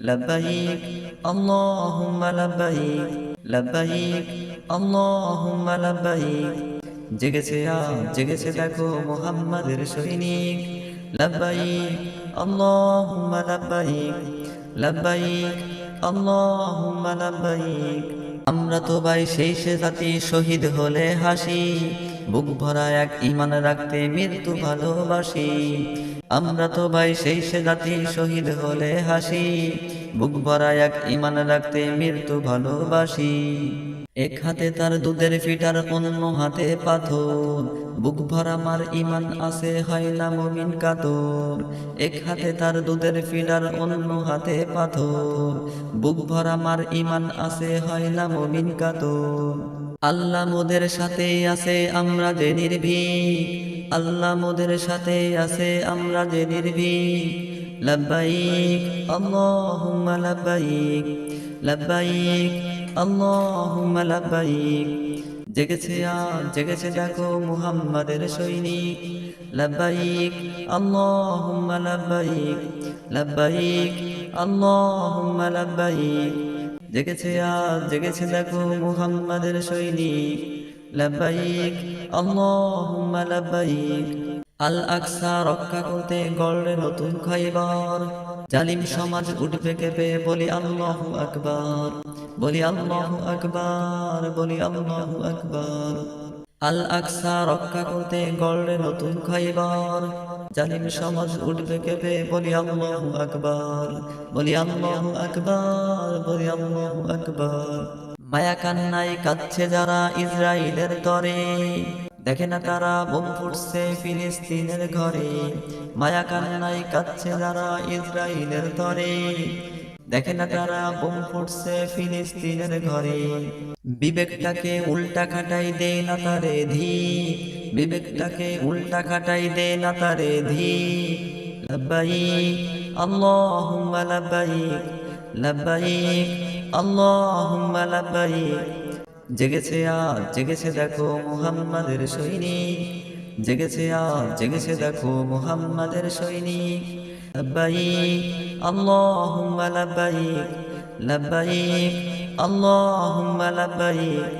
লব্বাইক আল্লাহুম্মা লব্বাইক, লব্বাইক আল্লাহুম্মা লব্বাইক। জেগেছে আজ জেগেছে দেখো মুহাম্মাদের সৈনিক। লব্বাইক আল্লাহুম্মা লব্বাইক, লব্বাইক আল্লাহুম্মা লব্বাইক। আমরা তো ভাই সেই সে জাতি শহীদ হলে হাসি, বুক ভরা এক ঈমান রাখতে মৃত্যু ভালোবাসি। আমরা তো ভাই সেই সে জাতি শহীদ হলে হাসি, বুক ভরা এক ঈমান রাখতে মৃত্যু ভালোবাসি। এক হাতে তার দুধের ফিটার অন্য হাতে পাথর, বুক ভরা মার ঈমান আছে হয় না মুমিন কাতর। এক হাতে তার দুধের ফিটার অন্য হাতে পাথর, বুক ভরা মার ঈমান আছে হয় না মুমিন কাতর। আল্লাহ মোদের সাথে আছে আমরা যে নির্ভীক, আল্লাহ মোদের সাথে আছে আমরা যে নির্ভীক। লব্বাইক আল্লাহুম্মা লব্বাইক, লব্বাইক আল্লাহুম্মা লব্বাইক। জেগেছে আজ জেগেছে দেখো মুহাম্মাদের সৈনিক। লব্বাইক আল্লাহুম্মা লব্বাইক, লব্বাইক আল্লাহুম্মা লব্বাইক। জেগেছে আজ জেগেছে দেখো মুহাম্মাদের সৈনিক। লব্বাইক আল্লাহুম্মা লব্বাইক। আল আকসা রক্ষা করতে গড়লে নতুন খাইবার, জালিম সমাজ উঠবে কেঁপে বলি আল্লাহু আকবার, বলি আল্লাহু আকবার, বলি আল্লাহু আকবার। আল আকসা রক্ষা করতে গড়লে নতুন খাইবার, জালিম সমাজ উঠবে কেঁপে বলি আল্লাহু আকবার, বলি আল্লাহু আকবার, বলি আল্লাহু আকবার। মায়া কান্নায় কাঁদছে যারা ইসরাইলের তরে, দেখে না তারা বোম ফুটছে ফিলিস্তিনের ঘরে। মায়া কান্নায় কাঁদছে যারা ইসরাইলের তরে, দেখে না তারা বোম ফুটছে ফিলিস্তিনের ঘরে। বিবেকটাকে উল্টা খাটাই দে না তারে ধি, বিবেকটাকে উল্টা খাটাই দে না তারে ধি। লব্বাইক আল্লাহুম্মা লব্বাইক, লব্বাইক আল্লাহুম্মা লব্বাইক। জেগেছে আজ জেগেছে দেখো মুহাম্মাদের সৈনিক, জেগেছে আজ জেগেছে দেখো মুহাম্মাদের সৈনিক। লব্বাইক আল্লাহুম্মা লব্বাইক, লব্বাইক আল্লাহুম্মা লব্বাইক।